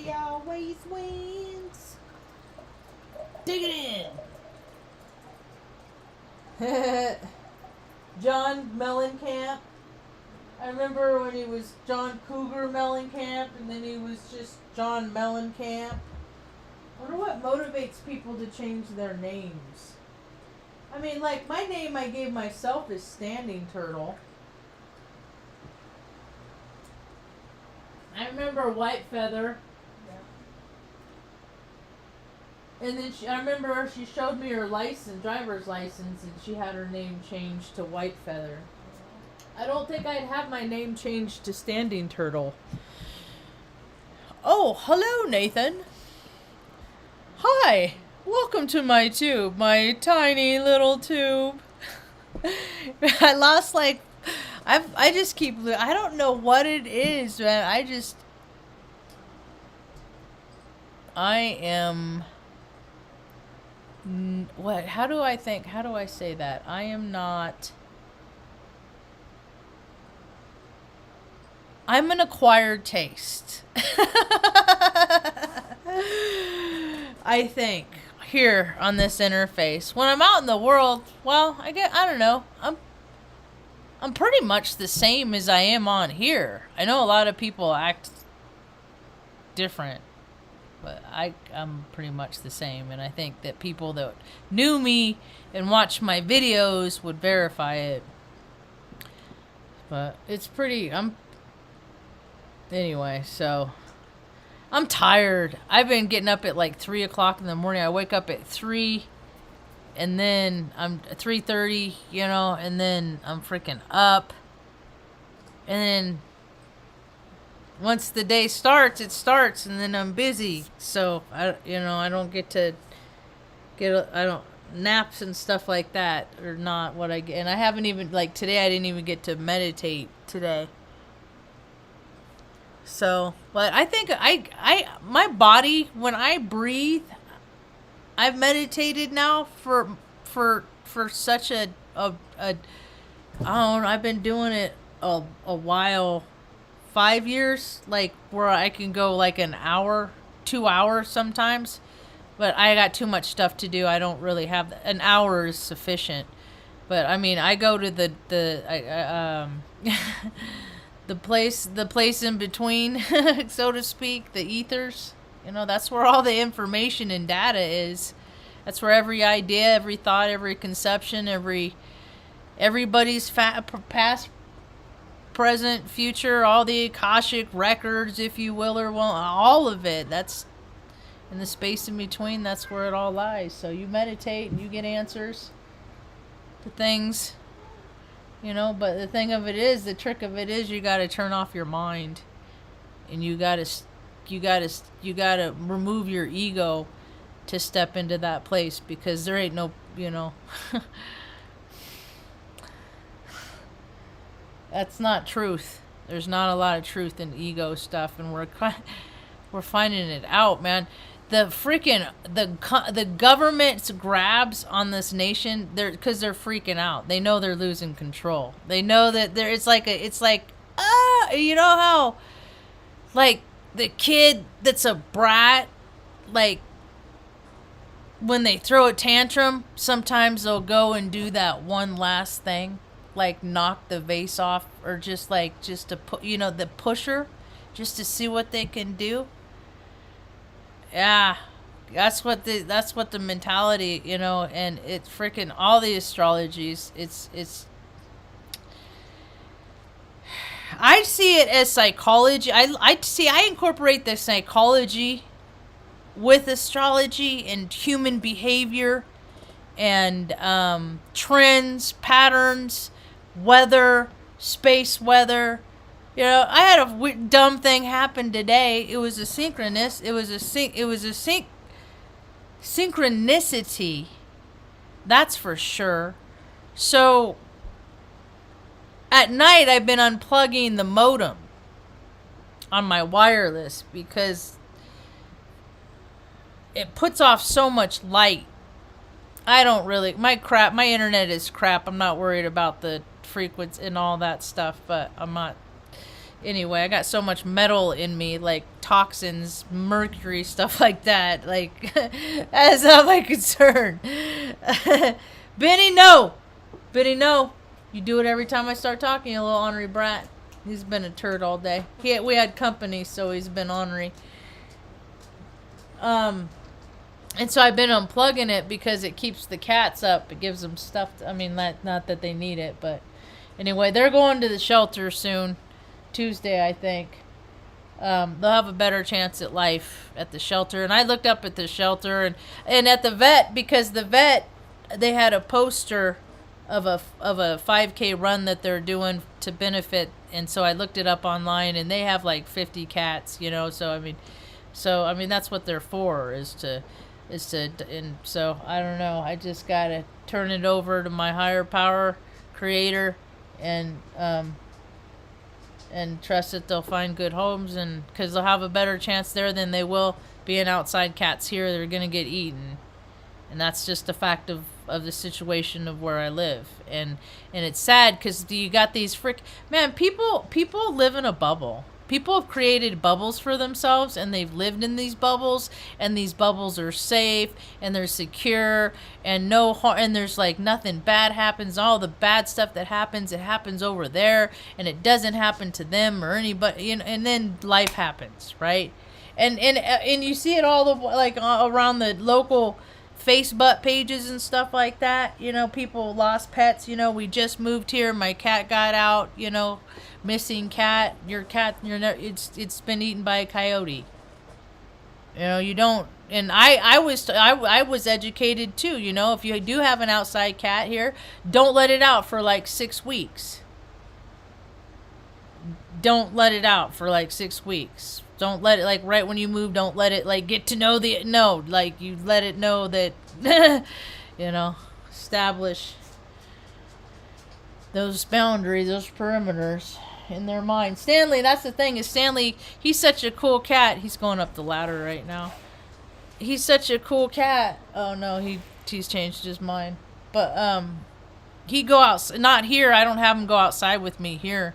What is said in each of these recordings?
He always wins. Dig it in. John Mellencamp. I remember when he was John Cougar Mellencamp, and then he was just John Mellencamp. I wonder what motivates people to change their names. I mean, like, my name I gave myself is Standing Turtle. I remember White Feather. Yeah. And then I remember she showed me her driver's license, and she had her name changed to White Feather. I don't think I'd have my name changed to Standing Turtle. Oh, hello, Nathan. Hi. Welcome to my tube, my tiny little tube. I lost I don't know what it is, man. How do I say that? I am not, I'm an acquired taste. I think. Here on this interface. When I'm out in the world, well, I don't know. I'm pretty much the same as I am on here. I know a lot of people act different, but I'm pretty much the same, and I think that people that knew me and watched my videos would verify it. But it's anyway, so I'm tired. I've been getting up at like 3 o'clock in the morning. I wake up at 3, and then I'm 3:30, and then I'm freaking up. And then once the day starts, it starts, and then I'm busy. So I don't naps and stuff like that are not what I get. And I haven't even, like today, I didn't even get to meditate today. So, but I think my body, when I breathe, I've meditated now for such a I don't know, I've been doing it a while, 5 years, like where I can go like an hour, 2 hours sometimes, but I got too much stuff to do. I don't really have, an hour is sufficient. But I mean, I go to the place in between, so to speak, the ethers. That's where all the information and data is. That's where every idea, every thought, every conception, everybody's past, present, future, all the Akashic records, if you will, all of it. That's in the space in between. That's where it all lies. So you meditate and you get answers to things. But the trick of it is you got to turn off your mind, and you got to remove your ego to step into that place, because there ain't no, that's not truth. There's not a lot of truth in ego stuff, and we're finding it out, man. The government's grabs on this nation, because they're freaking out. They know they're losing control. They know that how, like, the kid that's a brat, like, when they throw a tantrum, sometimes they'll go and do that one last thing, like knock the vase off, or just to put, the pusher, just to see what they can do. Yeah, that's what the mentality, and it's freaking all the astrologies. It's. I see it as psychology. I incorporate the psychology with astrology and human behavior and trends, patterns, weather, space weather. I had a dumb thing happen today. It was a synchronicity. That's for sure. So at night, I've been unplugging the modem on my wireless, because it puts off so much light. My internet is crap. I'm not worried about the frequency and all that stuff, but I'm not, anyway, I got so much metal in me, like toxins, mercury, stuff like that. Like, that's not my concern. Benny, no! Benny, no! You do it every time I start talking, you little ornery brat. He's been a turd all day. We had company, so he's been ornery. And so I've been unplugging it because it keeps the cats up. It gives them stuff. Not that they need it, but anyway, they're going to the shelter soon. Tuesday, I think. They'll have a better chance at life at the shelter. And I looked up at the shelter and at the vet, because the vet, they had a poster of a 5K run that they're doing to benefit. And so I looked it up online, and they have like 50 cats, So I mean that's what they're for, is to, and so I don't know. I just gotta turn it over to my higher power, creator, and trust that they'll find good homes, and because they'll have a better chance there than they will being outside cats here. They're gonna get eaten, and that's just a fact of the situation of where I live, and it's sad because you got these people live in a bubble. People have created bubbles for themselves, and they've lived in these bubbles, and these bubbles are safe, and they're secure, and no harm, and there's like nothing bad happens. All the bad stuff that happens, it happens over there, and it doesn't happen to them or anybody. And then life happens, right? And you see it all around the local Facebook pages and stuff like that. People lost pets. We just moved here. My cat got out. Missing cat. Your cat. It's been eaten by a coyote. You don't. And I was educated too. If you do have an outside cat here, don't let it out for like 6 weeks. Don't let it out for like 6 weeks. Don't let it, like, right when you move, don't let it, like, get to know you let it know that, establish those boundaries, those perimeters in their mind. Stanley, that's the thing, is Stanley, he's such a cool cat. He's going up the ladder right now. He's such a cool cat. Oh, no, he's changed his mind. But, he go out, not here, I don't have him go outside with me here.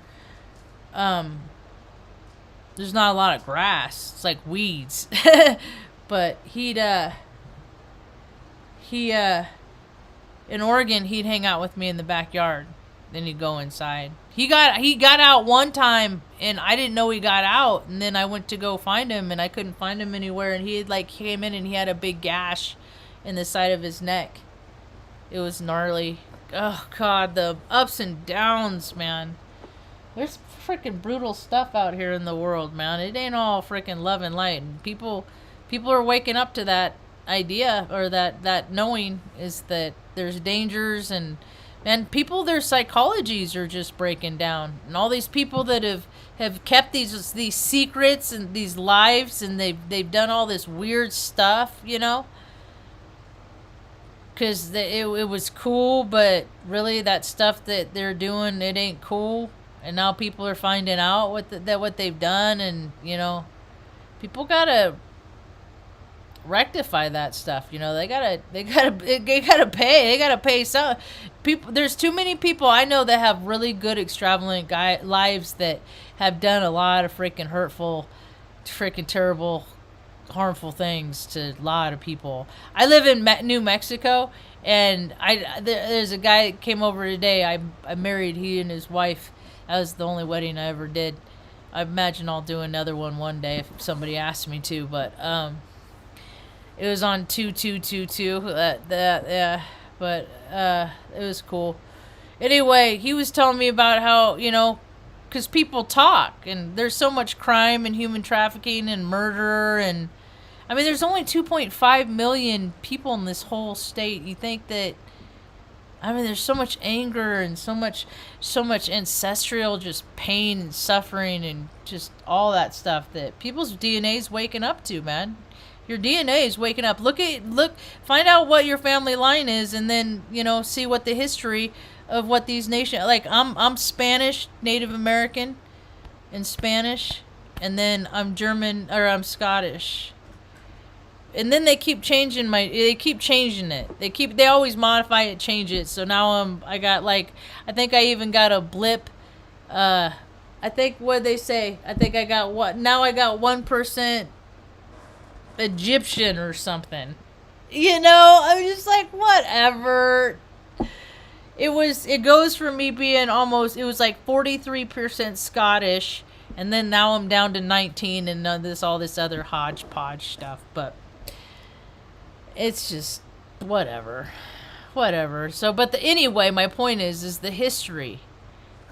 There's not a lot of grass. It's like weeds. But in Oregon, he'd hang out with me in the backyard. Then he'd go inside. He got out one time, and I didn't know he got out. And then I went to go find him, and I couldn't find him anywhere. And he had came in, and he had a big gash in the side of his neck. It was gnarly. Oh God, the ups and downs, man. There's freaking brutal stuff out here in the world, man. It ain't all freaking love and light. And people are waking up to that idea, or that knowing, is that there's dangers, and people, their psychologies are just breaking down. And all these people that have kept these secrets and these lives, and they've done all this weird stuff, because it was cool, but really that stuff that they're doing, it ain't cool. And now people are finding out what they've done, and people gotta rectify that stuff. They gotta pay some people. There's too many people I know that have really good extravagant lives that have done a lot of freaking hurtful, freaking terrible, harmful things to a lot of people. I live in New Mexico, and there's a guy that came over today. I married he and his wife. That was the only wedding I ever did. I imagine I'll do another one day if somebody asks me to. But it was on 2222. Yeah. But it was cool. Anyway, he was telling me about how, because people talk, and there's so much crime and human trafficking and murder, and there's only 2.5 million people in this whole state. You think that? There's so much anger and so much ancestral just pain and suffering and just all that stuff that people's DNA is waking up to, man. Your DNA is waking up. Find out what your family line is, and then, see what the history of what these nations, like, I'm Spanish, Native American and Spanish, and then I'm German, or I'm Scottish. And then they keep changing it. They always modify it, change it. So now I think I even got a blip I think what they say. I think I got what now. I got 1% Egyptian or something. I'm just like whatever. It goes from me being almost, it was like 43% Scottish, and then now I'm down to 19 and all this other hodgepodge stuff. But it's just whatever. So, but anyway, my point is the history,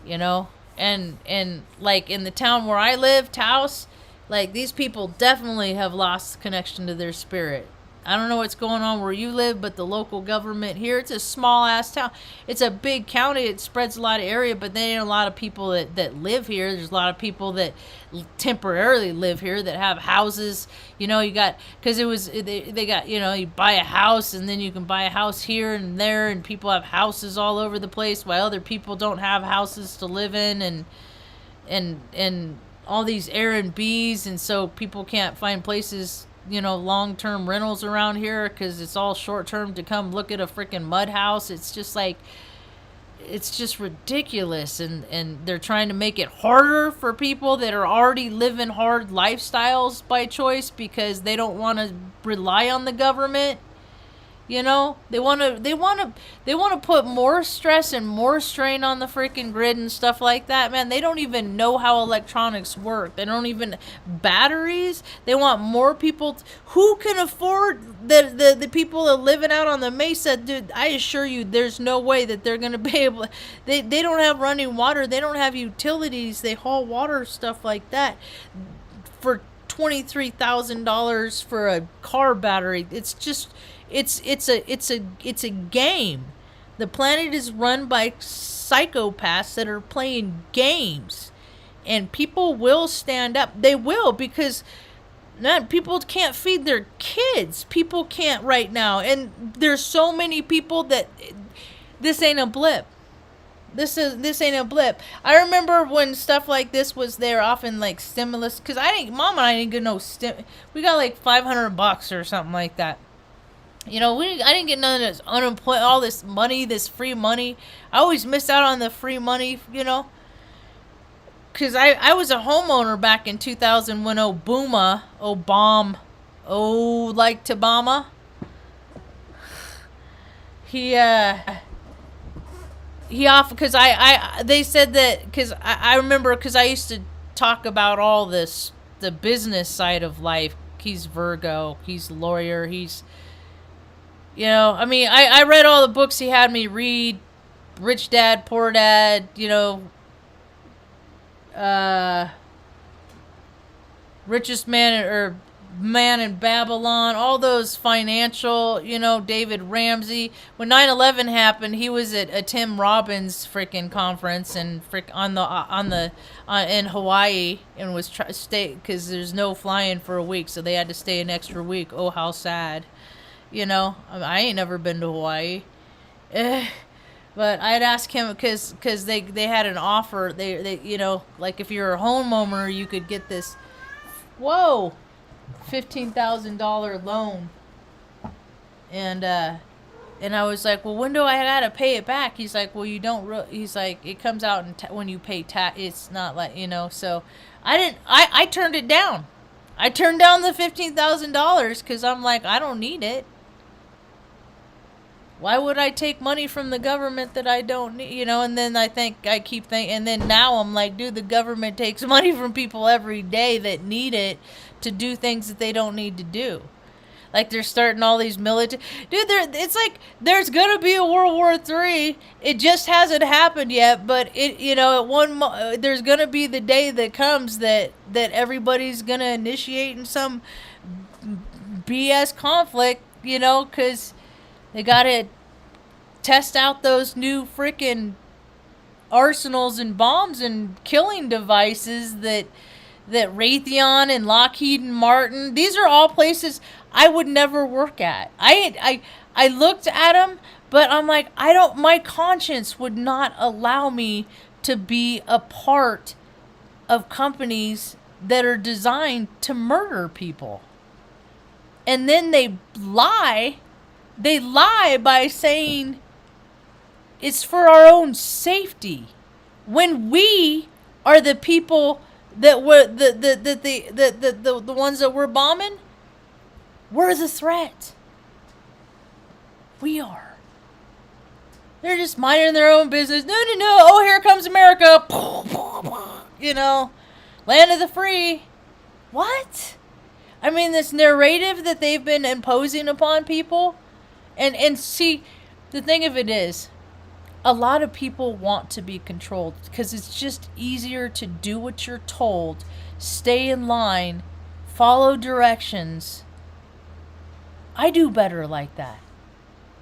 and like in the town where I live, Taos, like these people definitely have lost connection to their spirit. I don't know what's going on where you live, but the local government here, it's a small ass town. It's a big county. It spreads a lot of area, but there ain't a lot of people that live here. There's a lot of people that temporarily live here that have houses. You got, because they got, you buy a house and then you can buy a house here and there, and people have houses all over the place while other people don't have houses to live in, and all these Airbnbs, and so people can't find places, long-term rentals around here because it's all short-term to come look at a freaking mud house. It's just like, it's just ridiculous, and they're trying to make it harder for people that are already living hard lifestyles by choice because they don't want to rely on the government. They want to put more stress and more strain on the freaking grid and stuff like that, man. They don't even know how electronics work. They don't even batteries. They want more people. Who can afford the people that are living out on the mesa, dude? I assure you, there's no way that they're gonna be able. They don't have running water. They don't have utilities. They haul water, stuff like that. For $23,000 for a car battery, it's just. It's a game. The planet is run by psychopaths that are playing games, and people will stand up. They will, because people can't feed their kids. People can't right now, and there's so many people that this ain't a blip. This ain't a blip. I remember when stuff like this was there, often like stimulus, because Mom and I didn't get no we got like $500 or something like that. I didn't get none of this unemployment, all this money, this free money. I always miss out on the free money, because I was a homeowner back in 2000 when Obama, like Tabama, he offered, because they said that, because I remember, because I used to talk about all this, the business side of life. He's Virgo, he's a lawyer, he's, I read all the books he had me read, Rich Dad, Poor Dad, Richest Man in Babylon, all those financial, David Ramsey. When 9/11 happened, he was at a Tim Robbins freaking conference and in Hawaii, and was stay because there's no flying for a week, so they had to stay an extra week. Oh, how sad. I ain't never been to Hawaii. But I'd ask him, because they had an offer. They like if you're a homeowner, you could get this, $15,000 loan. And I was like, well, when do I gotta pay it back? He's like, well, you don't. He's like, it comes out when you pay tax. It's not like, So I turned it down. I turned down the $15,000 because I'm like, I don't need it. Why would I take money from the government that I don't need, and then I keep thinking, and then now I'm like, dude, the government takes money from people every day that need it to do things that they don't need to do. Like they're starting all these military, dude, it's like, there's going to be a World War III. It just hasn't happened yet, but there's going to be the day that comes that everybody's going to initiate in some BS conflict, because they got to test out those new freaking arsenals and bombs and killing devices that Raytheon and Lockheed and Martin, these are all places I would never work at. I looked at them, but I'm like, my conscience would not allow me to be a part of companies that are designed to murder people. And then they lie by saying it's for our own safety, when we are the people that were the ones that were bombing. We're the threat. We are. They're just minding their own business. No. Oh, here comes America. You know, land of the free. What? I mean, this narrative that they've been imposing upon people. And see, the thing of it is, a lot of people want to be controlled because it's just easier to do what you're told, stay in line, follow directions. I do better like that.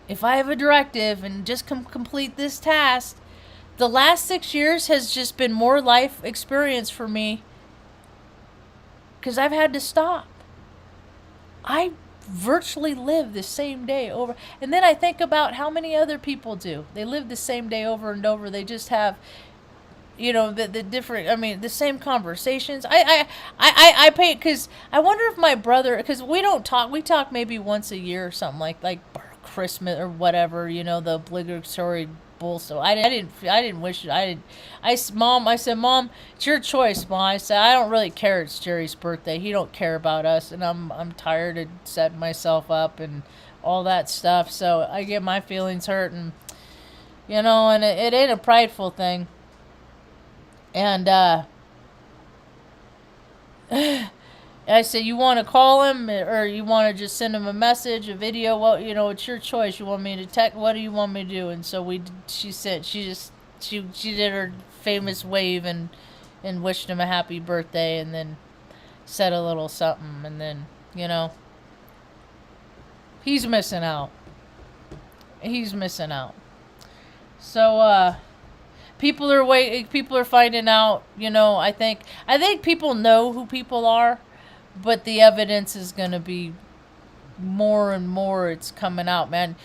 If I have a directive and just complete this task, the last 6 years has just been more life experience for me because I've had to stop. I virtually live the same day over. And then I think about how many other people do. They live the same day over and over. They just have, you know, the different, I mean, the same conversations. I pay, because I wonder if my brother, because we talk maybe once a year or something like Christmas or whatever, you know, the obligatory bullshit. I didn't wish it. I said, Mom, it's your choice, Mom. I said, I don't really care. It's Jerry's birthday. He don't care about us, and I'm tired of setting myself up and all that stuff. So I get my feelings hurt, and you know, and it ain't a prideful thing. And I said, you want to call him or you want to just send him a message, a video? Well, you know, it's your choice. You want me to text? What do you want me to do? And so she did her famous wave and wished him a happy birthday and then said a little something. And then, you know, he's missing out. So, people are finding out, you know, I think people know who people are. But the evidence is going to be more and more. It's coming out, man.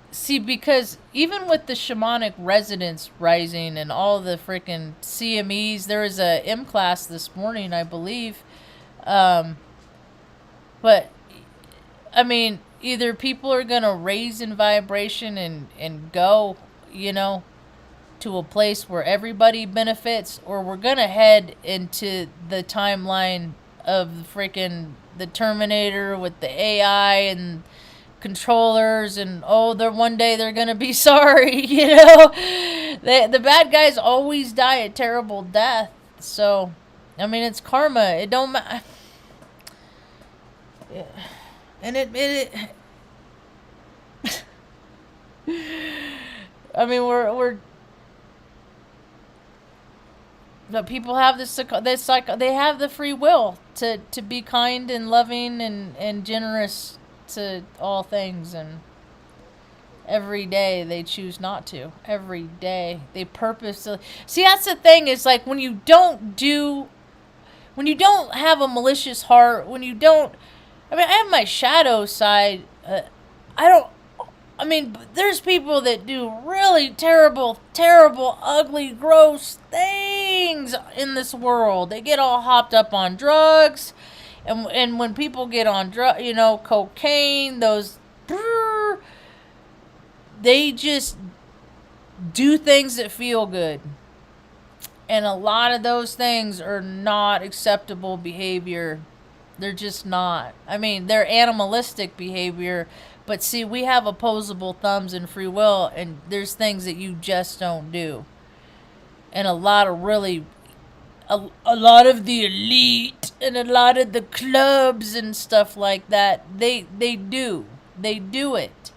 See, because even with the shamanic resonance rising and all the freaking CMEs, there was a M class this morning, I believe. But, I mean, either people are going to raise in vibration and go, you know, to a place where everybody benefits, or we're going to head into the timeline of the Terminator with the AI and controllers, and one day they're gonna be sorry, you know. The bad guys always die a terrible death. So, I mean, it's karma. It don't matter. And it I mean, we're but people have they have the free will to be kind and loving and generous to all things, and every day they choose not to. Every day they purposely. See, that's the thing, is like when you don't have a malicious heart, I mean, I have my shadow side. I mean, there's people that do really terrible, ugly, gross things in this world. They get all hopped up on drugs. And when people get on you know, cocaine, they just do things that feel good. And a lot of those things are not acceptable behavior. They're just not. I mean, they're animalistic behavior. But see, we have opposable thumbs and free will, and there's things that you just don't do. And a lot of the elite and a lot of the clubs and stuff like that, they do it.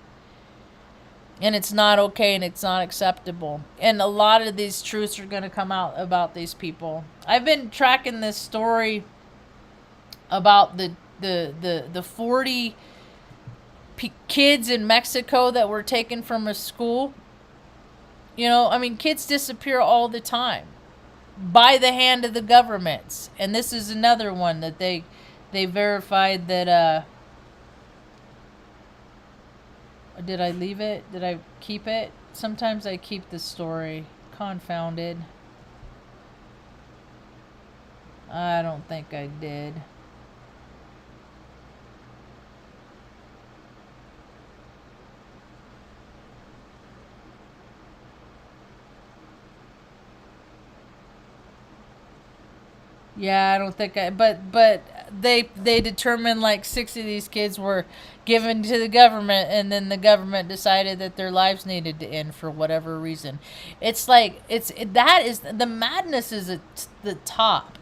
And it's not okay, and it's not acceptable. And a lot of these truths are going to come out about these people. I've been tracking this story about the 40 kids in Mexico that were taken from a school. You know, I mean, kids disappear all the time by the hand of the governments. And this is another one that they verified that, did I leave it? Did I keep it? Sometimes I keep the story. Confounded. I don't think I did. Yeah, I don't think but they determined like 6 of these kids were given to the government, and then the government decided that their lives needed to end for whatever reason. It's like that is the madness is at the top.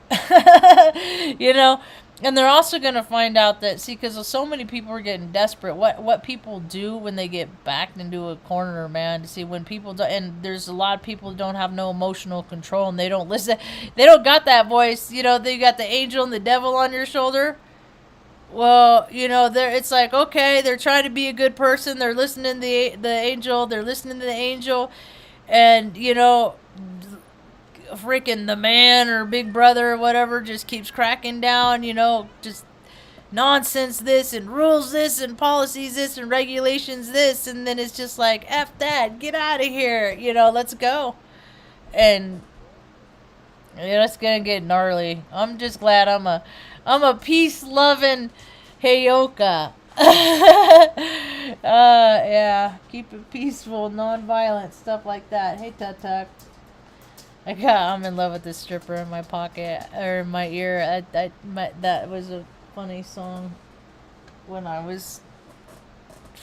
you know, and they're also going to find out that, see, because so many people are getting desperate. What people do when they get backed into a corner, man. See, when people do, and there's a lot of people who don't have no emotional control, and they don't listen. They don't got that voice. You know, they got the angel and the devil on your shoulder. Well, you know, it's like, okay, they're trying to be a good person. They're listening to the angel. They're listening to the angel, and you know, freaking the man or big brother or whatever just keeps cracking down, you know, just nonsense this and rules this and policies this and regulations this, and then it's just like, F that, get out of here, you know, let's go. And you know, it's gonna get gnarly. I'm just glad I'm a peace loving Heyoka. Yeah, keep it peaceful, non-violent, stuff like that. Hey, Tut-Tuck. I'm in love with this stripper in my pocket or in my ear. That was a funny song when I was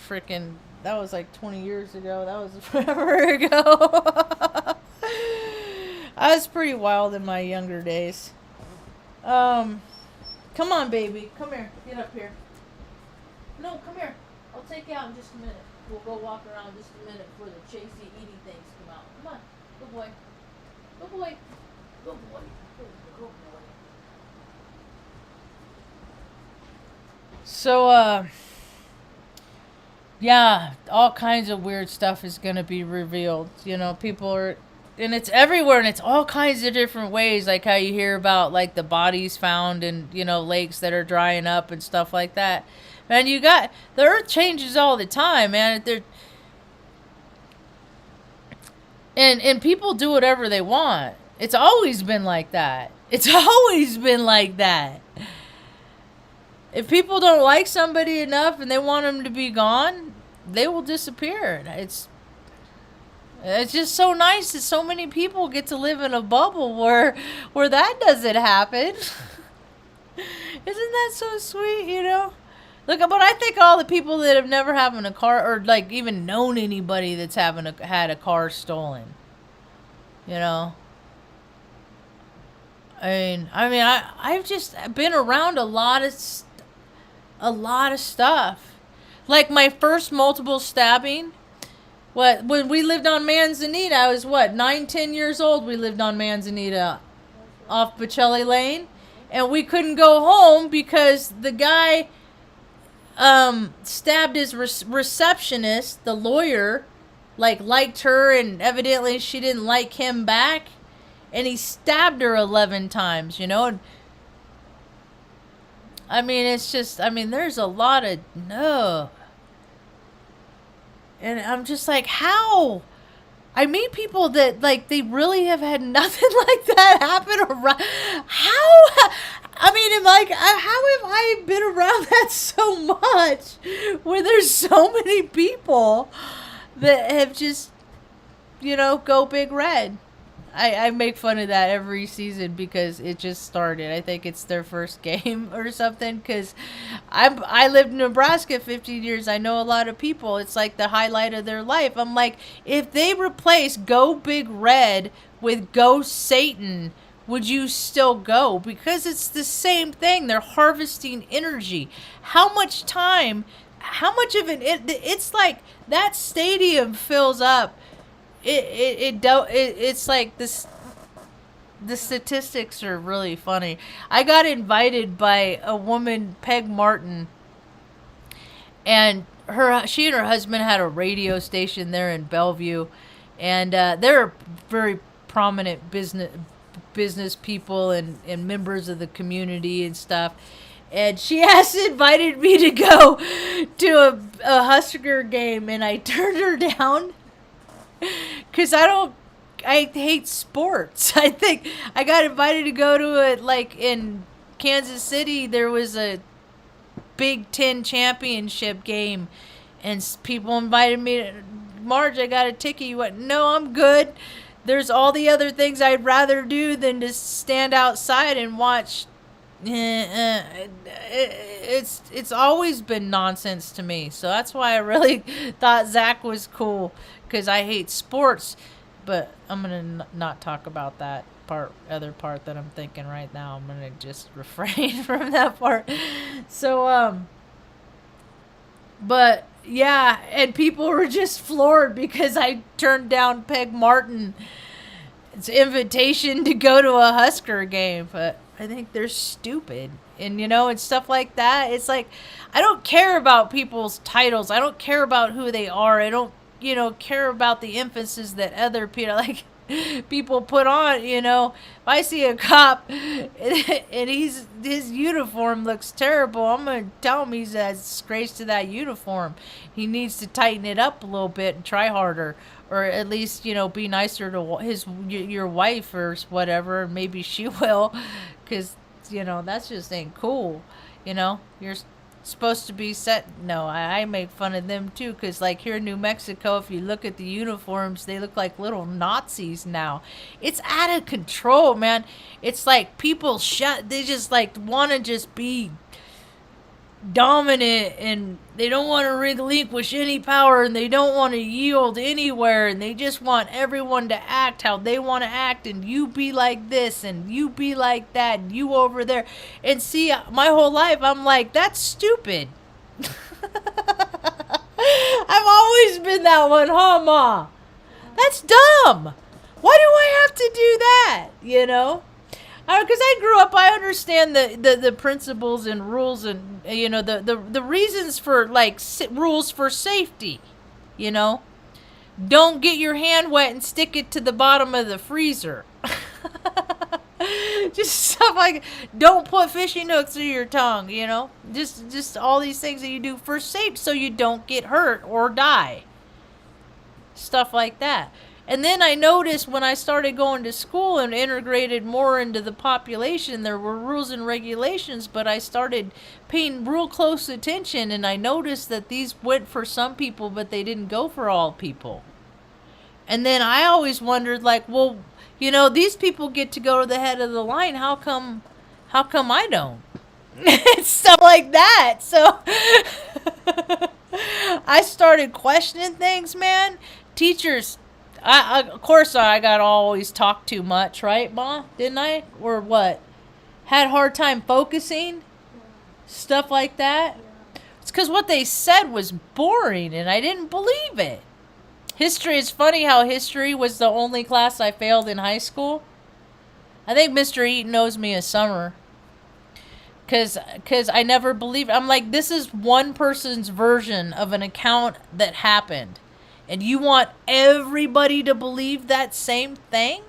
freaking. That was like 20 years ago. That was forever ago. I was pretty wild in my younger days. Come on, baby. Come here. Get up here. No, come here. I'll take you out in just a minute. We'll go walk around just a minute before the chasey eating things come out. Come on. Good boy. Good boy. Good boy. Good boy. So, yeah, all kinds of weird stuff is going to be revealed. You know, people are, and it's everywhere, and it's all kinds of different ways, like how you hear about, like, the bodies found in, you know, lakes that are drying up and stuff like that. Man, the earth changes all the time, man. And people do whatever they want. It's always been like that. It's always been like that. If people don't like somebody enough and they want them to be gone, they will disappear. It's just so nice that so many people get to live in a bubble where that doesn't happen. Isn't that so sweet, you know? Look, but I think all the people that have never having a car, or like even known anybody that's had a car stolen, you know. I've just been around a lot of stuff. Like my first multiple stabbing. When we lived on Manzanita, I was 9-10 years old. We lived on Manzanita, off Bocelli Lane, and we couldn't go home because the guy stabbed his receptionist, the lawyer, liked her, and evidently she didn't like him back, and he stabbed her 11 times, you know. And, it's just, there's a lot of no. And I'm just like, how? I meet people that, they really have had nothing like that happen around. How? How have I been around that so much where there's so many people that have just, go big red? I make fun of that every season because it just started. I think it's their first game or something, because I lived in Nebraska 15 years. I know a lot of people. It's like the highlight of their life. I'm like, if they replace Go Big Red with Go Satan, would you still go? Because it's the same thing. They're harvesting energy. How much time, how much of it's like that stadium fills up. It's like this. The statistics are really funny. I got invited by a woman, Peg Martin, and she and her husband had a radio station there in Bellevue, and they're very prominent business people and members of the community and stuff. And she invited me to go to a Husker game, and I turned her down. Because I hate sports. I think I got invited to go to in Kansas City, there was a Big Ten championship game, and people invited me to, Marge, I got a ticket. You went, no, I'm good. there's all the other things I'd rather do than to stand outside and watch. It's always been nonsense to me. So that's why I really thought Zach was cool, because I hate sports. But I'm gonna not talk about that other part that I'm thinking right now. I'm gonna just refrain from that part. So but yeah, and people were just floored because I turned down Peg Martin's invitation to go to a Husker game. But I think they're stupid. And, and stuff like that. It's like, I don't care about people's titles. I don't care about who they are. I don't, care about the emphasis that other people, like, people put on, If I see a cop and his uniform looks terrible, I'm going to tell him he's a disgrace to that uniform. He needs to tighten it up a little bit and try harder. Or at least, be nicer to your wife or whatever. Maybe she will. Because, that's just ain't cool. You're supposed to be set. No, I make fun of them too. Because, like, here in New Mexico, if you look at the uniforms, they look like little Nazis now. It's out of control, man. It's like people they just, like, want to just be dominant, and they don't want to relinquish any power, and they don't want to yield anywhere, and they just want everyone to act how they want to act, and you be like this and you be like that and you over there. And see, my whole life I'm like, that's stupid. I've always been that one, huh, Ma? That's dumb. Why do I have to do that? Because I grew up, I understand the principles and rules, and the reasons for, like, rules for safety. Don't get your hand wet and stick it to the bottom of the freezer. Just stuff like, don't put fishing hooks through your tongue. Just all these things that you do for safety, so you don't get hurt or die. Stuff like that. And then I noticed when I started going to school and integrated more into the population, there were rules and regulations, but I started paying real close attention, and I noticed that these went for some people, but they didn't go for all people. And then I always wondered, like, well, these people get to go to the head of the line. How come I don't? Stuff like that. So I started questioning things, man. Teachers, of course, I got always talked too much, right, Ma? Didn't I? Or what? Had a hard time focusing? Stuff like that? It's because what they said was boring, and I didn't believe it. History, it's funny how history was the only class I failed in high school. I think Mr. Eaton owes me a summer. Because I never believed. I'm like, this is one person's version of an account that happened. And you want everybody to believe that same thing?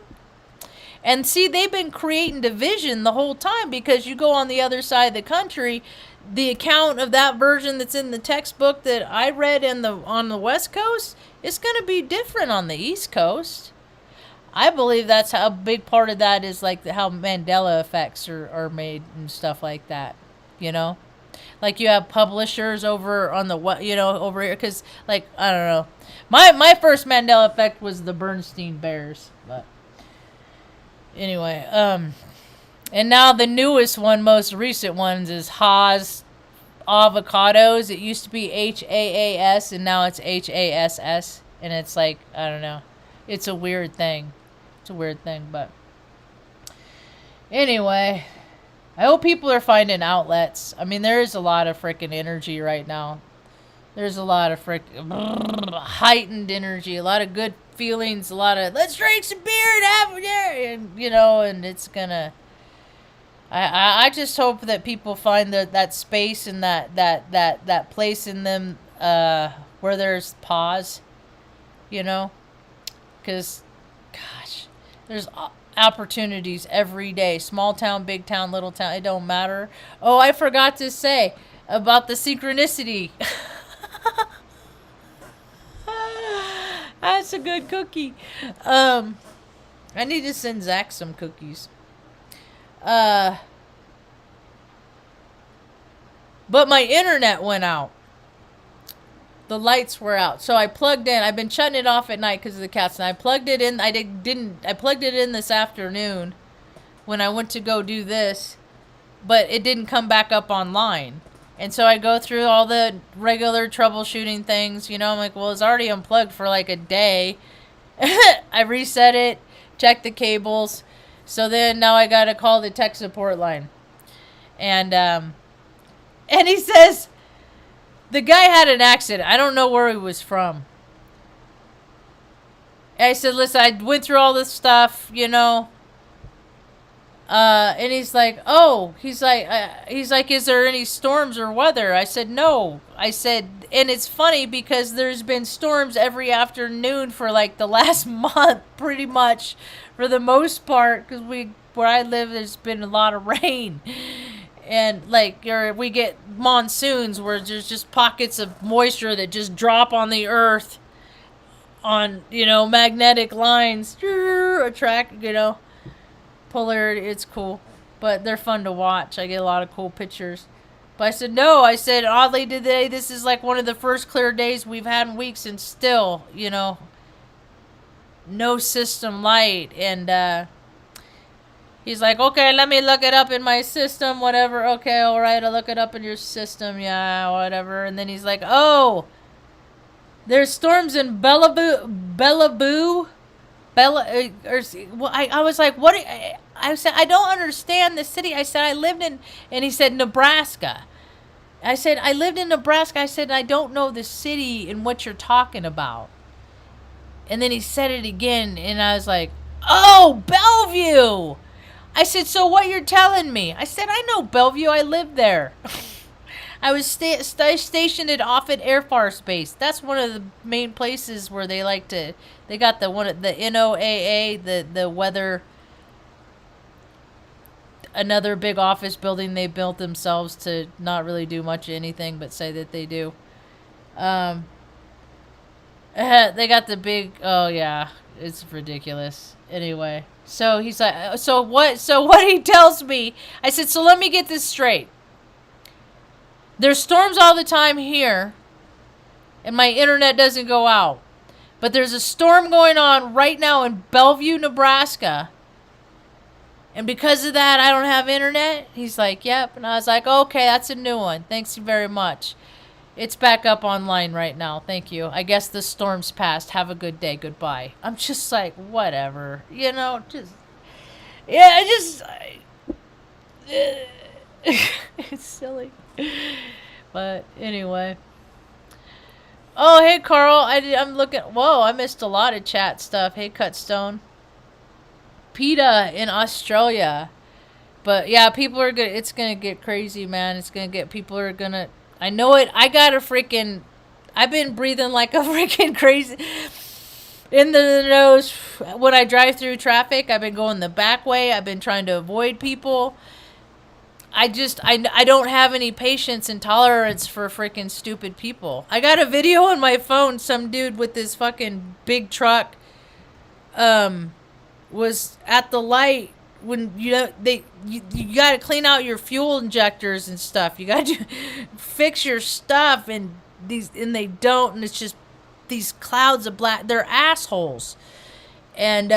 And see, they've been creating division the whole time, because you go on the other side of the country, the account of that version that's in the textbook that I read on the West Coast, it's going to be different on the East Coast. I believe that's how a big part of that is, like, how Mandela effects are made and stuff like that, Like, you have publishers over on the, over here, because, like, I don't know. My first Mandela effect was the Bernstein Bears, but anyway, and now the newest one, most recent ones, is Haas Avocados. It used to be HAAS, and now it's HASS, and it's like, I don't know. It's a weird thing. But anyway, I hope people are finding outlets. I mean, there is a lot of freaking energy right now. There's a lot of heightened energy, a lot of good feelings, a lot of, let's drink some beer and have a beer, and, and it's gonna, I just hope that people find that space and that place in them where there's pause, because, gosh, there's opportunities every day. Small town, big town, little town, it don't matter. Oh, I forgot to say about the synchronicity. That's a good cookie. I need to send Zach some cookies. But my internet went out. the lights were out. So I plugged in. I've been shutting it off at night because of the cats. And I plugged it in. I plugged it in this afternoon when I went to go do this. But it didn't come back up online. And so I go through all the regular troubleshooting things. You know, I'm like, well, it's already unplugged for like a day. I reset it, checked the cables. So then now I got to call the tech support line. And he says, the guy had an accident. I don't know where he was from. And I said, listen, I went through all this stuff, you know. And he's like, is there any storms or weather? I said, no. I said, and it's funny because there's been storms every afternoon for like the last month, pretty much, for the most part, because where I live, there's been a lot of rain. And like we get monsoons where there's just pockets of moisture that just drop on the earth on, you know, magnetic lines, attract, you know. Polarity, it's cool, but they're fun to watch. I get a lot of cool pictures. But I said, no, I said, oddly today, this is like one of the first clear days we've had in weeks, and still, you know, no system light. And he's like, okay, let me look it up in my system, whatever. Okay, all right, I'll look it up in your system, yeah, whatever. And then he's like, oh, there's storms in Bellaboo. I was like, what? I said, I don't understand the city. I said, I lived in, and he said, Nebraska. I said, I lived in Nebraska. I said, I don't know the city and what you're talking about. And then he said it again, and I was like, oh, Bellevue. I said, so what you're telling me? I said, I know Bellevue. I lived there. I was stationed at Offutt Air Force Base. That's one of the main places where they like to. They got the NOAA, the weather. Another big office building they built themselves to not really do much of anything but say that they do. They got the big. Oh yeah, it's ridiculous. Anyway, so he's like, so what he tells me? I said, so let me get this straight. There's storms all the time here, and my internet doesn't go out. But there's a storm going on right now in Bellevue, Nebraska. And because of that, I don't have internet? He's like, yep. And I was like, okay, that's a new one. Thanks very much. It's back up online right now. Thank you. I guess the storm's passed. Have a good day. Goodbye. I'm just like, whatever. You know, just... Yeah, it's silly. But anyway. Oh, hey, Carl. I'm looking. Whoa, I missed a lot of chat stuff. Hey, Cutstone. PETA in Australia. But yeah, people are gonna. It's gonna get crazy, man. It's gonna get. People are gonna. I know it. I got a freaking. I've been breathing like a freaking crazy. In the nose. When I drive through traffic, I've been going the back way. I've been trying to avoid people. I don't have any patience and tolerance for freaking stupid people. I got a video on my phone. Some dude with this fucking big truck was at the light when you got to clean out your fuel injectors and stuff. You got to fix your stuff, and they don't, and it's just these clouds of black. They're assholes, and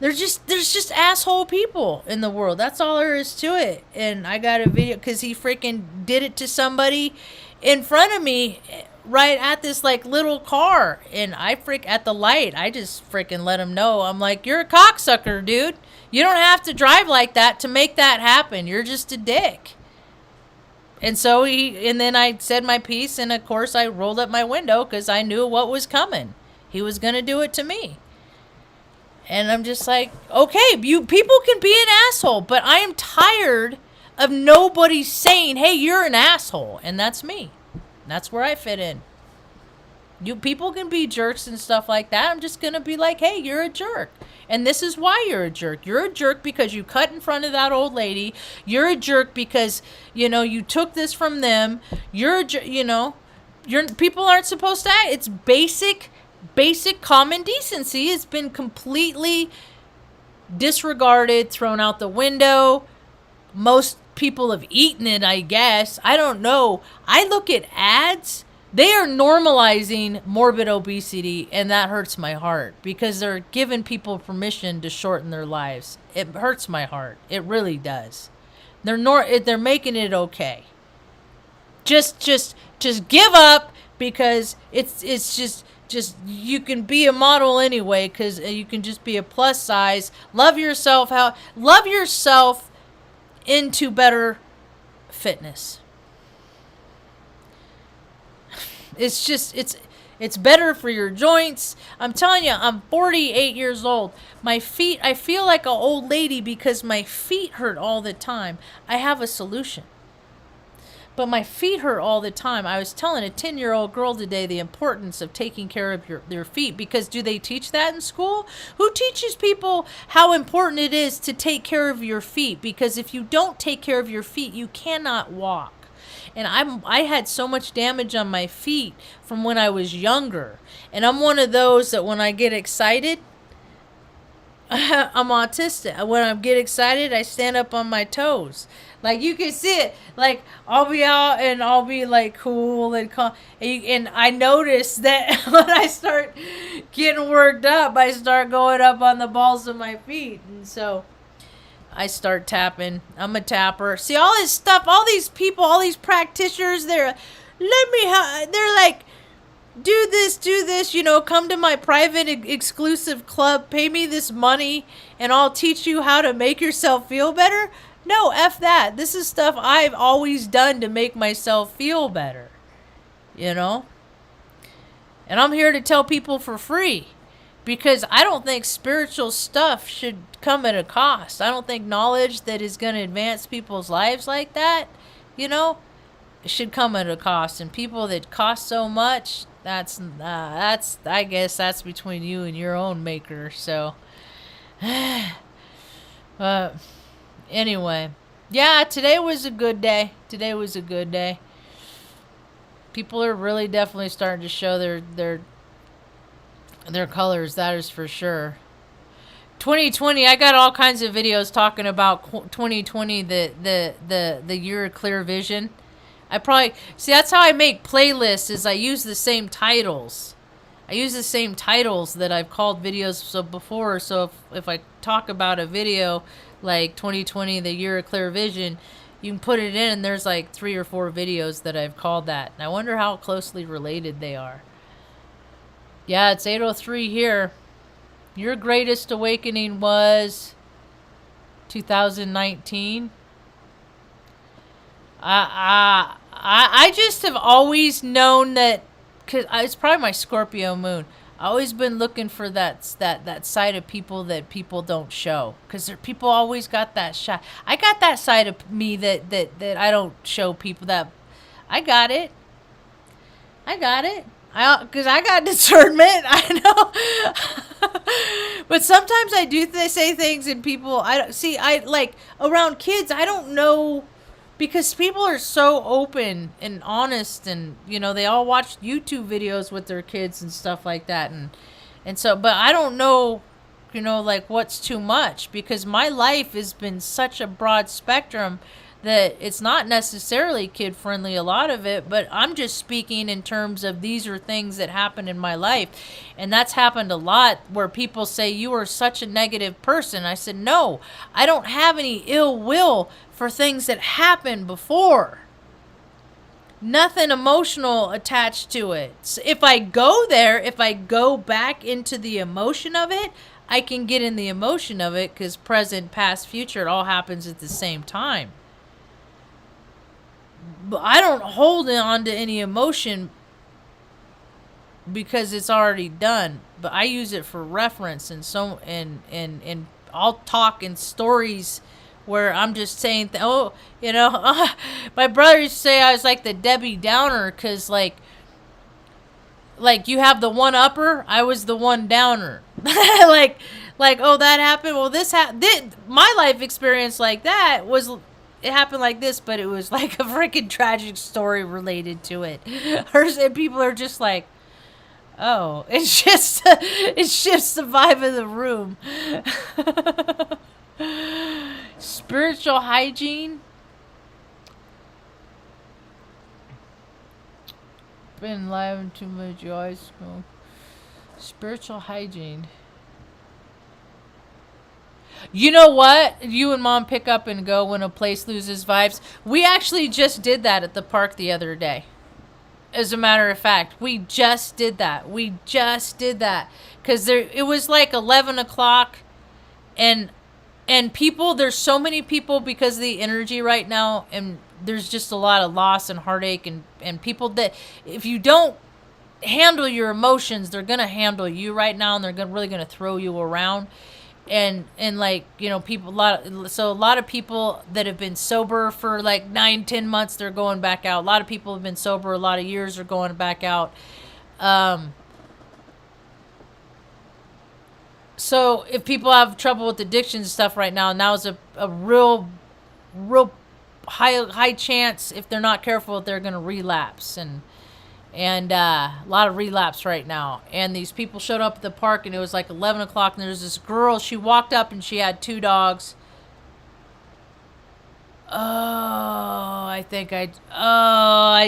there's just asshole people in the world. That's all there is to it. And I got a video because he freaking did it to somebody in front of me right at this like little car. And I at the light, I just freaking let him know. I'm like, you're a cocksucker, dude. You don't have to drive like that to make that happen. You're just a dick. And so then I said my piece, and of course I rolled up my window because I knew what was coming. He was going to do it to me. And I'm just like, okay, people can be an asshole, but I am tired of nobody saying, hey, you're an asshole. And that's me. That's where I fit in. People can be jerks and stuff like that. I'm just going to be like, hey, you're a jerk. And this is why you're a jerk. You're a jerk because you cut in front of that old lady. You're a jerk because, you took this from them. You're a jerk, people aren't supposed to act. It's basic common decency has been completely disregarded, thrown out the window. Most people have eaten it, I guess. I don't know. I look at ads They are normalizing morbid obesity, and that hurts my heart because they're giving people permission to shorten their lives. It hurts my heart. It really does. They're making it okay. Just give up because it's just you can be a model anyway because you can just be a plus size. Love yourself into better fitness. It's better for your joints. I'm telling you, I'm 48 years old. My feet, I feel like an old lady because my feet hurt all the time. I have a solution. But my feet hurt all the time. I was telling a 10-year-old girl today the importance of taking care of their feet, because do they teach that in school? Who teaches people how important it is to take care of your feet? Because if you don't take care of your feet, you cannot walk. And I had so much damage on my feet from when I was younger. And I'm one of those that when I get excited, I'm autistic. When I get excited, I stand up on my toes. Like, you can see it. Like, I'll be out and I'll be, like, cool and calm. And I notice that when I start getting worked up, I start going up on the balls of my feet. And so I start tapping. I'm a tapper. See, all this stuff, all these people, all these practitioners, they're like, do this, come to my private exclusive club, pay me this money, and I'll teach you how to make yourself feel better. No, F that. This is stuff I've always done to make myself feel better, And I'm here to tell people for free, because I don't think spiritual stuff should come at a cost. I don't think knowledge that is going to advance people's lives like that, it should come at a cost. And people that cost so much, that's I guess that's between you and your own maker. So, anyway, yeah, today was a good day. People are really definitely starting to show their colors. That is for sure. 2020, I got all kinds of videos talking about 2020, the year of clear vision. That's how I make playlists, is I use the same titles. That I've called videos before. So if I talk about a video like 2020, the year of clear vision, you can put it in and there's like 3 or 4 videos that I've called that. And I wonder how closely related they are. Yeah, it's 8:03 here. Your greatest awakening was 2019. I just have always known that, because it's probably my Scorpio moon. I always been looking for that side of people that people don't show, because people always got that shy. I got that side of me that I don't show people. That I got it. Because I got discernment. I know. But sometimes I do say things and people, I like around kids, I don't know. Because people are so open and honest, and they all watch YouTube videos with their kids and stuff like that, and so, but I don't know, like what's too much, because my life has been such a broad spectrum that it's not necessarily kid friendly, a lot of it, but I'm just speaking in terms of these are things that happen in my life. And that's happened a lot, where people say, you are such a negative person. I said, no, I don't have any ill will for things that happened before. Nothing emotional attached to it. So if I go back into the emotion of it, I can get in the emotion of it, because present, past, future, it all happens at the same time. But I don't hold on to any emotion because it's already done. But I use it for reference, and I'll talk in stories where I'm just saying, my brother used to say I was like the Debbie Downer, because like you have the one upper, I was the one downer. like oh, that happened. Well, my life experience like that was. It happened like this, but it was like a freaking tragic story related to it. And people are just like, oh, it's just the vibe of the room. Spiritual hygiene. been live too much high school. Spiritual hygiene. You know what? You and Mom pick up and go when a place loses vibes. We actually just did that at the park the other day. As a matter of fact, we just did that. Because it was like 11 o'clock. And people, there's so many people because of the energy right now. And there's just a lot of loss and heartache. And people that, if you don't handle your emotions, they're going to handle you right now. And they're really going to throw you around. And like, you know, people, a lot of people that have been sober for like 9-10 months, they're going back out. A lot of people have been sober a lot of years, are going back out. So if people have trouble with addiction and stuff right now is a real high chance, if they're not careful, they're going to relapse. And a lot of relapse right now. And these people showed up at the park, and it was like 11 o'clock, and there was this girl. She walked up, and she had 2 dogs. I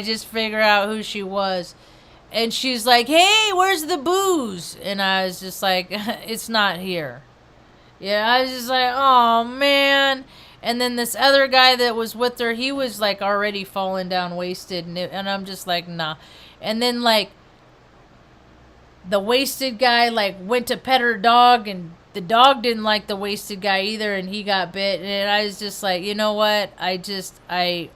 just figured out who she was. And she's like, hey, where's the booze? And I was just like, it's not here. Yeah, I was just like, oh, man. And then this other guy that was with her, he was like already falling down wasted. And I'm just like, nah. And then like the wasted guy like went to pet her dog, and the dog didn't like the wasted guy either, and he got bit. And I was just like, you know what? They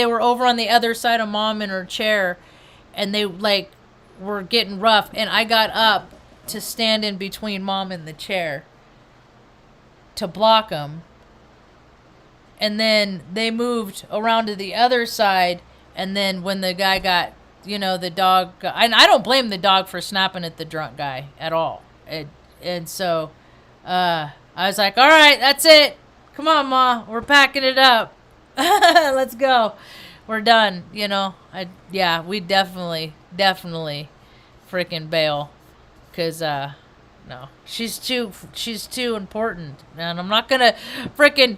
were over on the other side of Mom in her chair, and they like were getting rough, and I got up to stand in between Mom and the chair to block them. And then they moved around to the other side, and then when the guy got, you know, the dog, and I don't blame the dog for snapping at the drunk guy at all. And so I was like, all right, that's it. Come on, Ma, we're packing it up. Let's go. We're done, you know. We definitely freaking bail, because no, she's too important, and I'm not gonna freaking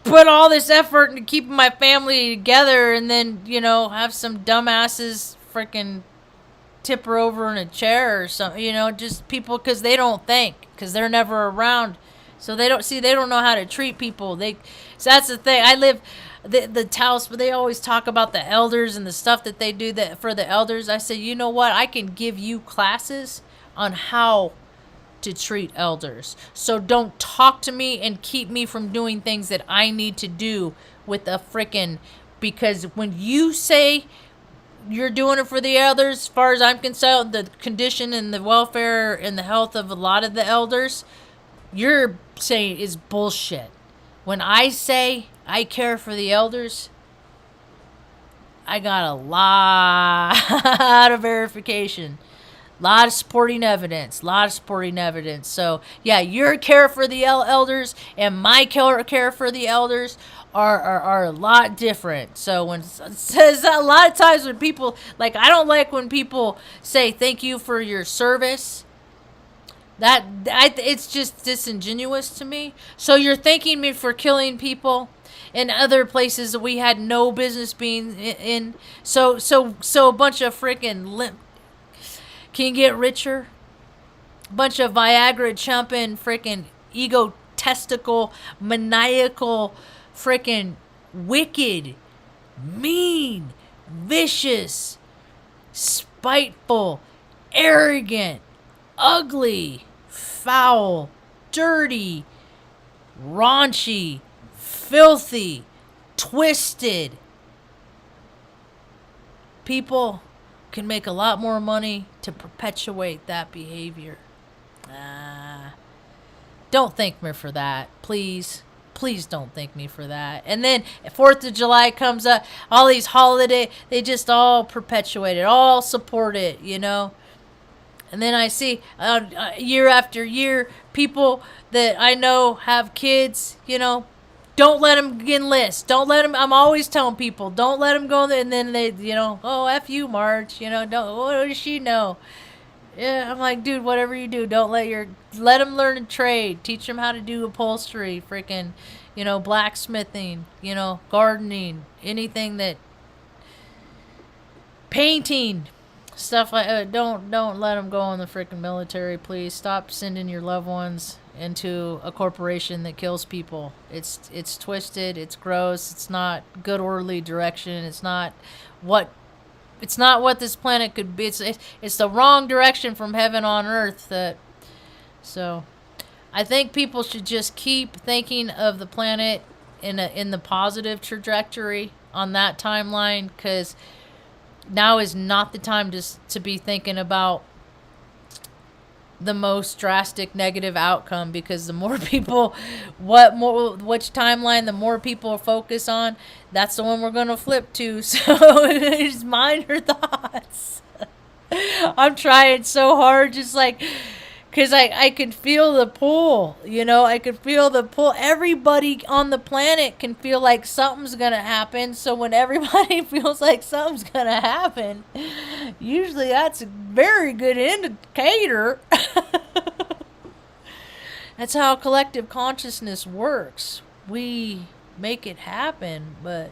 put all this effort into keeping my family together, and then, you know, have some dumbasses freaking tip her over in a chair or something, you know, just people, because they don't think, because they're never around. So they don't know how to treat people. So that's the thing. I live the Taos, but they always talk about the elders and the stuff that they do that for the elders. I said, you know what? I can give you classes on how to treat elders. So don't talk to me and keep me from doing things that I need to do with a freaking, because when you say you're doing it for the elders, as far as I'm concerned, the condition and the welfare and the health of a lot of the elders, you're saying is bullshit. When I say I care for the elders, I got a lot of verification, a lot of supporting evidence. So yeah, your care for the elders and my care for the elders are a lot different. So when it says a lot of times when people, like, I don't like when people say thank you for your service. It's just disingenuous to me. So you're thanking me for killing people in other places that we had no business being in. So a bunch of freaking can you get richer? A bunch of Viagra chumping, freaking egotistical, maniacal, freaking wicked, mean, vicious, spiteful, arrogant, ugly, foul, dirty, raunchy, filthy, twisted people can make a lot more money to perpetuate that behavior. Don't thank me for that, please. Please don't thank me for that. And then 4th of July comes up, all these holidays, they just all perpetuate it, all support it, you know. And then I see year after year, people that I know have kids, you know, don't let them enlist. Don't let them, I'm always telling people, don't let them go there. And then they, you know, oh, F you, Marge, you know, what does she know? Yeah, I'm like, dude, whatever you do, let them learn a trade. Teach them how to do upholstery, freaking, blacksmithing, gardening, anything that, painting, stuff like don't let them go in the freaking military, please. Stop sending your loved ones into a corporation that kills people. It's twisted, it's gross, it's not good orderly direction, what it's not what this planet could be. It's the wrong direction from heaven on earth. So I think people should just keep thinking of the planet in the positive trajectory on that timeline, because now is not the time to be thinking about the most drastic negative outcome, because the more people, which timeline the more people focus on, that's the one we're going to flip to. So just mind your thoughts. I'm trying so hard, just like, because I can feel the pull, I could feel the pull. Everybody on the planet can feel like something's going to happen. So when everybody feels like something's going to happen, usually that's a very good indicator. That's how collective consciousness works. We make it happen, but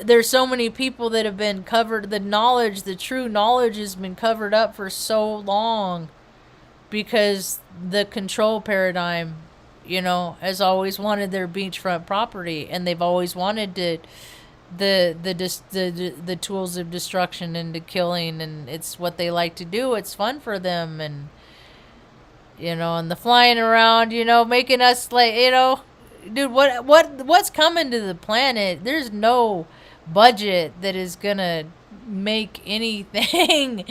there's so many people that have been covered. The true knowledge has been covered up for so long, because the control paradigm, has always wanted their beachfront property, and they've always wanted the tools of destruction and the killing, and it's what they like to do. It's fun for them, and and the flying around, making us like, dude, what's coming to the planet? There's no budget that is gonna make anything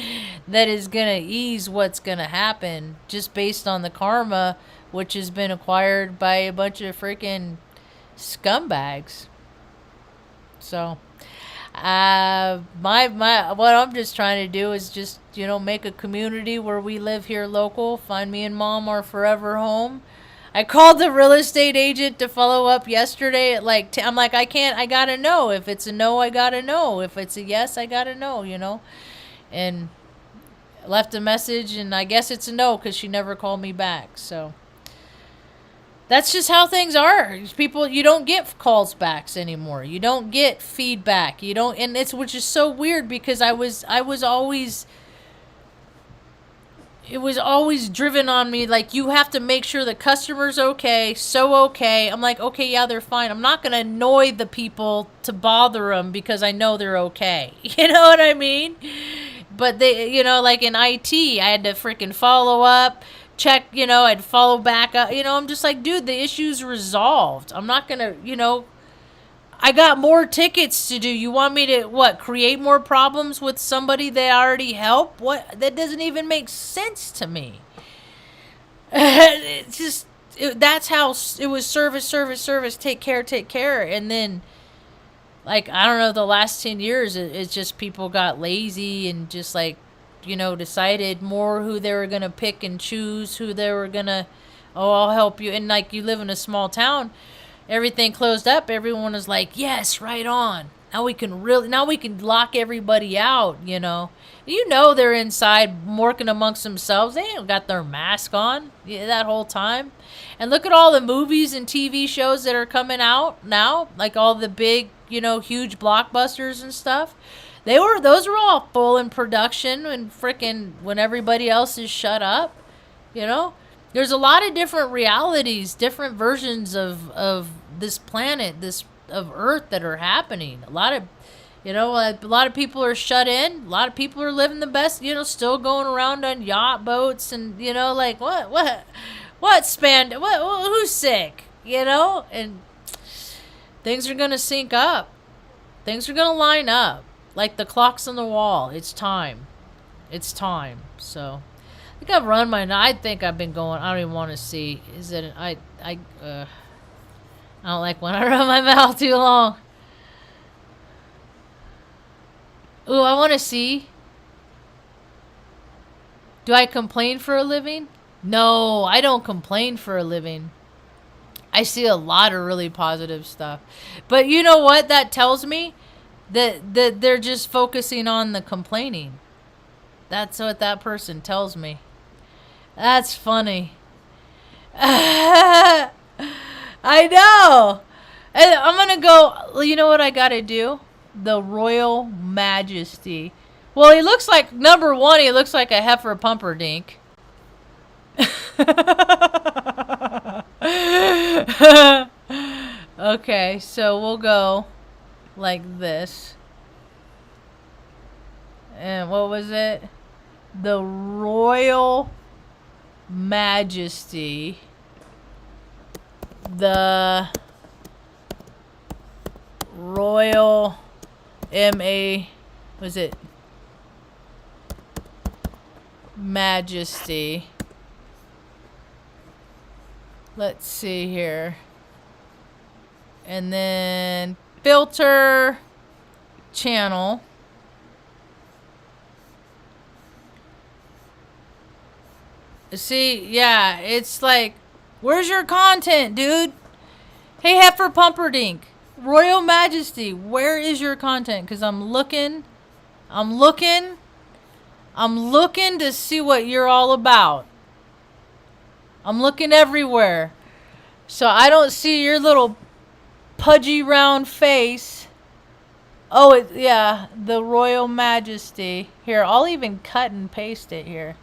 that is gonna ease what's gonna happen, just based on the karma which has been acquired by a bunch of freaking scumbags. So my what I'm just trying to do is just make a community where we live here local. Find me and Mom our forever home. I called the real estate agent to follow up yesterday at I'm like, I gotta know. If it's a no, I gotta know. If it's a yes, I gotta know, And left a message, and I guess it's a no, because she never called me back. So that's just how things are. People, you don't get calls backs anymore. You don't get feedback. You don't, and which is so weird, because I was always, it was always driven on me, like, you have to make sure the customer's okay, I'm like, okay, yeah, they're fine. I'm not going to annoy the people to bother them because I know they're okay. You know what I mean? But they, like in IT, I had to freaking follow up, check, I'd follow back up. I'm just like, dude, the issue's resolved. I'm not going to, I got more tickets to do. You want me to, create more problems with somebody that I already helped? What? That doesn't even make sense to me. It's just, that's how it was. Service, take care. And then, I don't know, the last 10 years, it's just people got lazy and just decided more who they were going to pick and choose, who they were going to, I'll help you. And you live in a small town, everything closed up, everyone was like, yes, right on. Now we can lock everybody out, they're inside working amongst themselves. They ain't got their mask on that whole time. And look at all the movies and TV shows that are coming out now, like all the big, huge blockbusters and stuff. Those were all full in production and freaking when everybody else is shut up, There's a lot of different realities, different versions of this planet, of Earth that are happening. A lot of people are shut in. A lot of people are living the best, still going around on yacht boats and, who's sick, and things are going to sync up. Things are going to line up like the clocks on the wall. It's time. So I think I've run I think I've been going. I don't even want to see. Is it? I don't like when I run my mouth too long. Ooh, I want to see. Do I complain for a living? No, I don't complain for a living. I see a lot of really positive stuff. But you know what that tells me? That they're just focusing on the complaining. That's what that person tells me. That's funny. I know. And I'm gonna go. You know what I gotta do? The Royal Majesty. Well, he looks like number one. He looks like a heifer pumperdink. Okay, so we'll go like this. And what was it? The Royal Majesty. The Royal M.A. Was it? Majesty. Let's see here. And then filter channel. See, yeah, it's like, where's your content, dude? Hey, Heifer Pumperdink, Royal Majesty, where is your content? Because I'm looking to see what you're all about. I'm looking everywhere. So I don't see your little pudgy round face. Oh, yeah, the Royal Majesty. Here, I'll even cut and paste it here.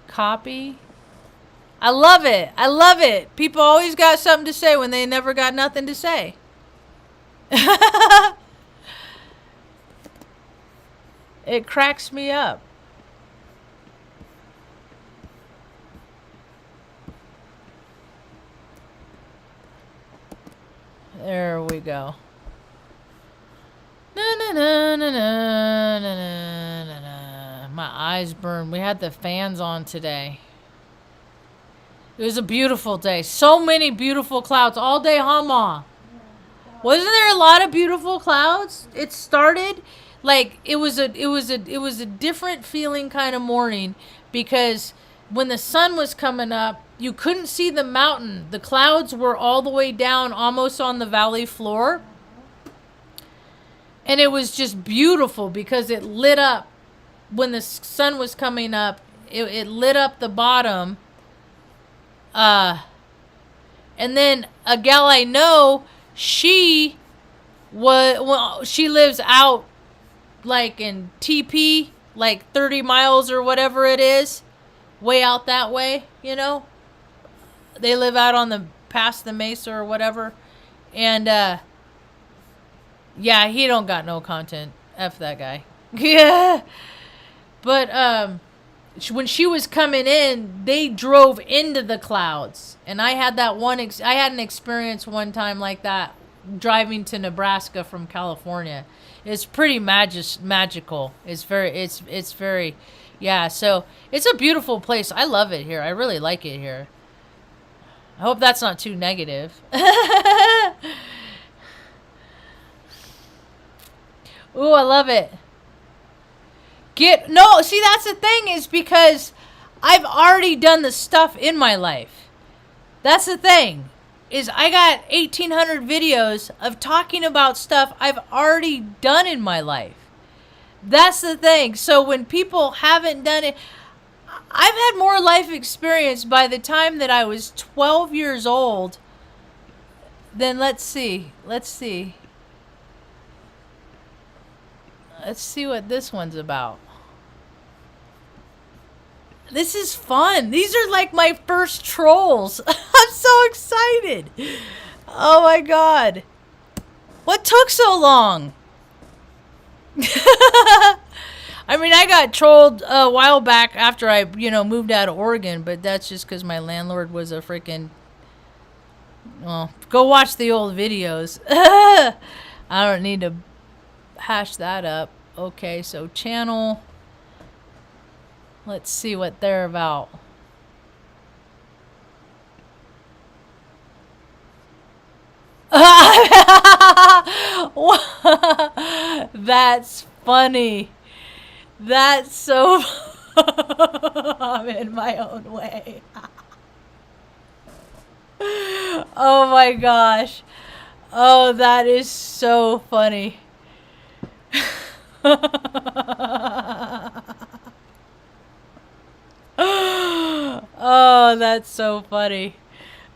Copy. I love it. I love it. People always got something to say when they never got nothing to say. It cracks me up. There we go. Na na na na na na na na. My eyes burn. We had the fans on today. It was a beautiful day. So many beautiful clouds all day, Hama. Wasn't there a lot of beautiful clouds? It started like it was a different feeling kind of morning, because when the sun was coming up, you couldn't see the mountain. The clouds were all the way down, almost on the valley floor. And it was just beautiful because it lit up when the sun was coming up. It lit up the bottom. And then a gal I know, she lives out like in TP, like 30 miles or whatever it is, way out that way, you know. They live out on the past the mesa or whatever. And yeah, he don't got no content. F that guy. Yeah. But when she was coming in, they drove into the clouds. And I had that I had an experience one time like that, driving to Nebraska from California. It's pretty magical. It's very, yeah. So it's a beautiful place. I love it here. I really like it here. I hope that's not too negative. Ooh, I love it. See, that's the thing, is because I've already done the stuff in my life. That's the thing, is I got 1,800 videos of talking about stuff I've already done in my life. That's the thing. So when people haven't done it, I've had more life experience by the time that I was 12 years old than, let's see what this one's about. This is fun. These are like my first trolls. I'm so excited. Oh my God. What took so long? I mean, I got trolled a while back after I, moved out of Oregon, but that's just because my landlord was a freaking... Well, go watch the old videos. I don't need to hash that up. Okay, so channel. Let's see what they're about. That's funny. That's so... I'm in my own way. Oh my gosh. Oh, that is so funny. Oh, that's so funny.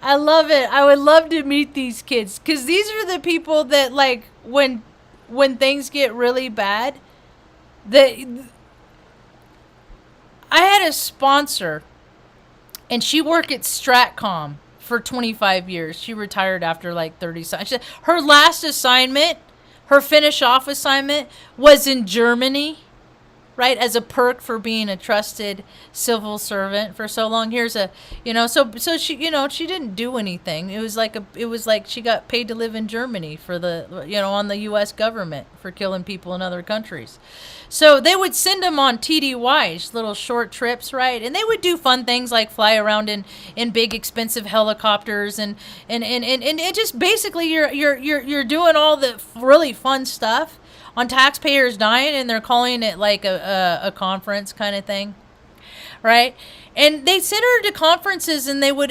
I love it. I would love to meet these kids because these are the people that like when things get really bad. That I had a sponsor, and she worked at Stratcom for 25 years. She retired after like 30. Her last assignment, her finish off assignment, was in Germany, right, as a perk for being a trusted civil servant for so long. Here's a, so she, she didn't do anything. It was like she got paid to live in Germany for the, on the U.S. government for killing people in other countries. So they would send them on TDYs, little short trips, right? And they would do fun things like fly around in big expensive helicopters and it just basically you're doing all the really fun stuff on taxpayers dying, and they're calling it like a conference kind of thing, right? And they sent her to conferences, and they were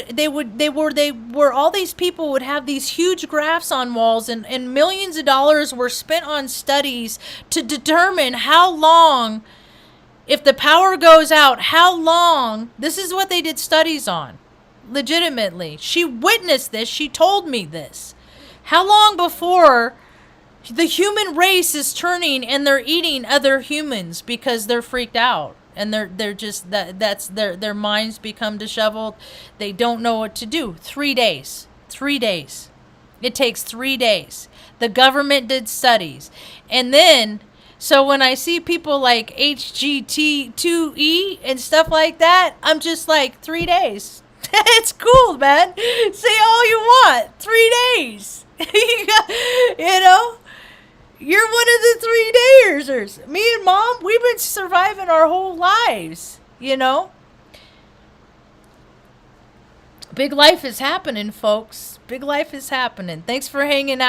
all these people would have these huge graphs on walls, and millions of dollars were spent on studies to determine how long, if the power goes out, how long. This is what they did studies on, legitimately. She witnessed this. She told me this. How long before the human race is turning and they're eating other humans because they're freaked out, and they're just that's their minds become disheveled. They don't know what to do. 3 days. 3 days. It takes 3 days. The government did studies. And then so when I see people like HGT2E and stuff like that, I'm just like 3 days. It's cool, man. Say all you want. 3 days. You're one of the 3 dayers. Me and Mom, we've been surviving our whole lives, Big life is happening, folks. Big life is happening. Thanks for hanging out.